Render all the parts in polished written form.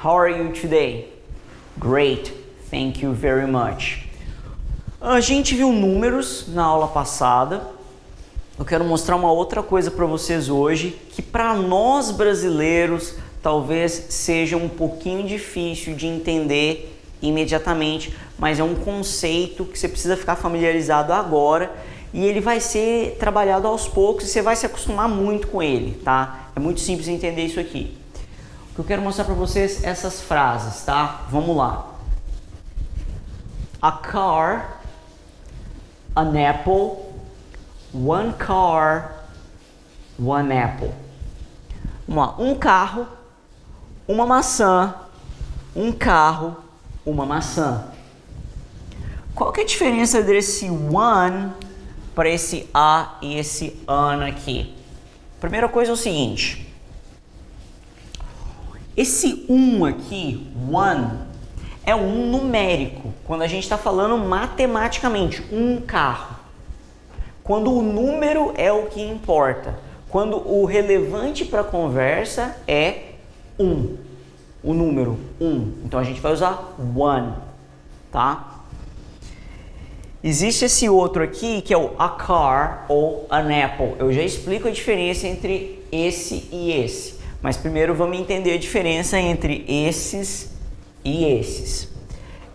How are you today? Great, thank you very much. A gente viu números na aula passada. Eu quero mostrar uma outra coisa para vocês hoje, que para nós brasileiros talvez seja um pouquinho difícil de entender imediatamente, mas é um conceito que você precisa ficar familiarizado agora e ele vai ser trabalhado aos poucos e você vai se acostumar muito com ele, tá? É muito simples entender isso aqui. O que eu quero mostrar para vocês é essas frases, tá? Vamos lá. A car, an apple, one car, one apple. Vamos lá. Um carro, uma maçã, um carro, uma maçã. Qual que é a diferença desse one para esse a e esse an aqui? Primeira coisa é o seguinte. Esse aqui, one, é um numérico. Quando a gente está falando matematicamente, um carro. Quando o número é o que importa. Quando o relevante para a conversa é o número 1. Então a gente vai usar one, tá? Existe esse outro aqui que é o a car ou an apple. Eu já explico a diferença entre esse e esse. Mas primeiro vamos entender a diferença entre esses e esses.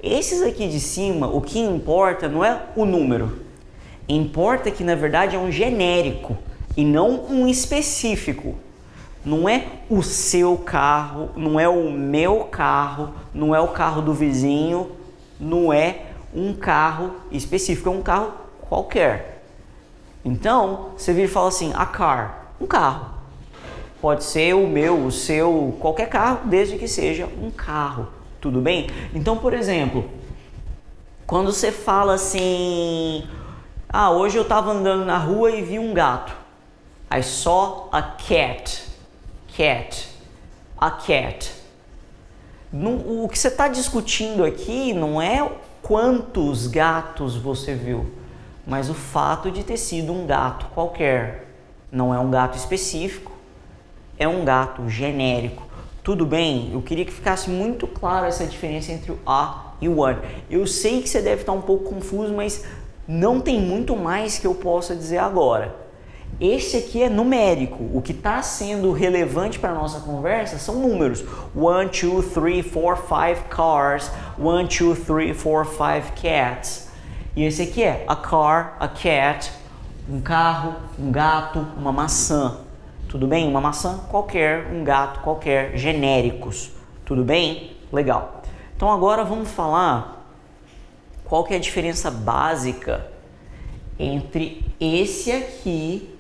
Esses aqui de cima, o que importa não é o número. Importa que na verdade é um genérico e não um específico. Não é o seu carro, não é o meu carro, não é o carro do vizinho, não é um carro específico, é um carro qualquer. Então, você vira e fala assim, a car, um carro. Pode ser o meu, o seu, qualquer carro, desde que seja um carro, tudo bem? Então, por exemplo, quando você fala assim, hoje eu estava andando na rua e vi um gato. I saw a cat. A cat. O que você está discutindo aqui não é quantos gatos você viu, mas o fato de ter sido um gato qualquer. Não é um gato específico, é um gato genérico. Tudo bem? Eu queria que ficasse muito claro essa diferença entre o a e o one. Eu sei que você deve estar um pouco confuso, mas não tem muito mais que eu possa dizer agora. Esse aqui é numérico. O que está sendo relevante para a nossa conversa são números. 1, 2, 3, 4, 5 cars. 1, 2, 3, 4, 5 cats. E esse aqui é a car, a cat, um carro, um gato, uma maçã. Tudo bem? Uma maçã qualquer, um gato qualquer, genéricos. Tudo bem? Legal. Então agora vamos falar qual que é a diferença básica entre esse aqui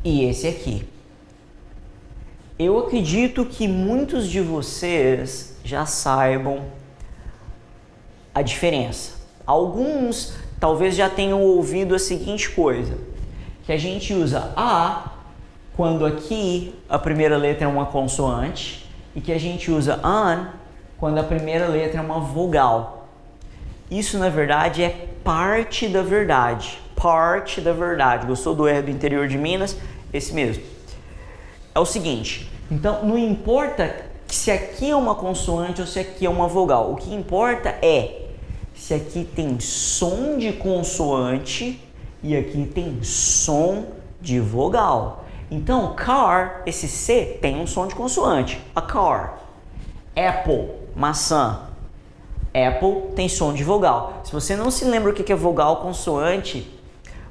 e esse aqui. Eu acredito que muitos de vocês já saibam a diferença. Alguns talvez já tenham ouvido a seguinte coisa, que a gente usa a quando aqui a primeira letra é uma consoante e que a gente usa an quando a primeira letra é uma vogal. Isso na verdade é parte da verdade. Parte da verdade. Gostou do R do interior de Minas? Esse mesmo. É o seguinte, então não importa se aqui é uma consoante ou se aqui é uma vogal. O que importa é se aqui tem som de consoante e aqui tem som de vogal. Então, car, esse C tem um som de consoante. A car. Apple, maçã. Apple tem som de vogal. Se você não se lembra o que é vogal consoante,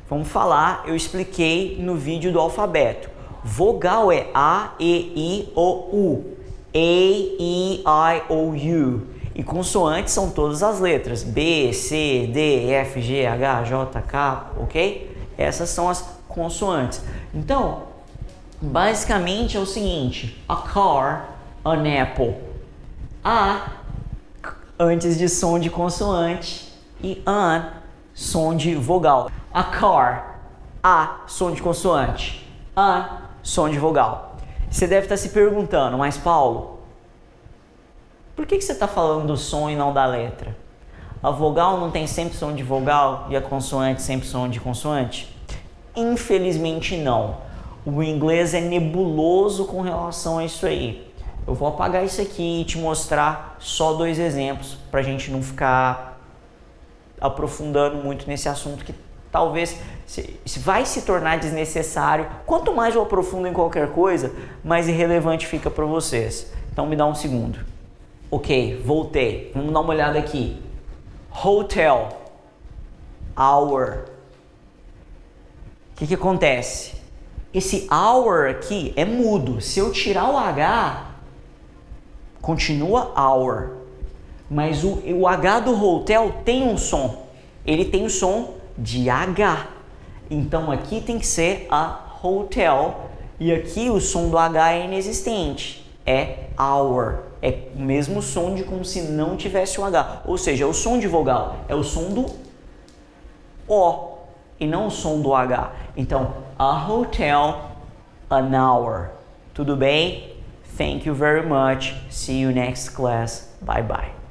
vamos falar, eu expliquei no vídeo do alfabeto. Vogal é A, E, I, O, U. A, E, I, O, U. E consoantes são todas as letras. B, C, D, F, G, H, J, K, ok? Essas são as consoantes. Então, basicamente é o seguinte. A car, an apple. A, antes de som de consoante. E an, som de vogal. A car, A, som de consoante. An, som de vogal. Você deve estar se perguntando, mas Paulo, por que você está falando do som e não da letra? A vogal não tem sempre som de vogal e a consoante sempre som de consoante? Infelizmente não. O inglês é nebuloso com relação a isso aí. Eu vou apagar isso aqui e te mostrar só 2 exemplos para a gente não ficar aprofundando muito nesse assunto que talvez vai se tornar desnecessário. Quanto mais eu aprofundo em qualquer coisa, mais irrelevante fica para vocês. Então me dá um segundo. Ok, voltei. Vamos dar uma olhada aqui. Hotel, hour. O que acontece? Esse hour aqui é mudo. Se eu tirar o H, continua hour. Mas o H do hotel tem um som. Ele tem o som de H. Então aqui tem que ser a hotel. E aqui o som do H é inexistente. É hour. É o mesmo som de como se não tivesse o H. Ou seja, é o som de vogal. É o som do O. E não o som do H. Então, a hotel, an hour. Tudo bem? Thank you very much. See you next class. Bye bye.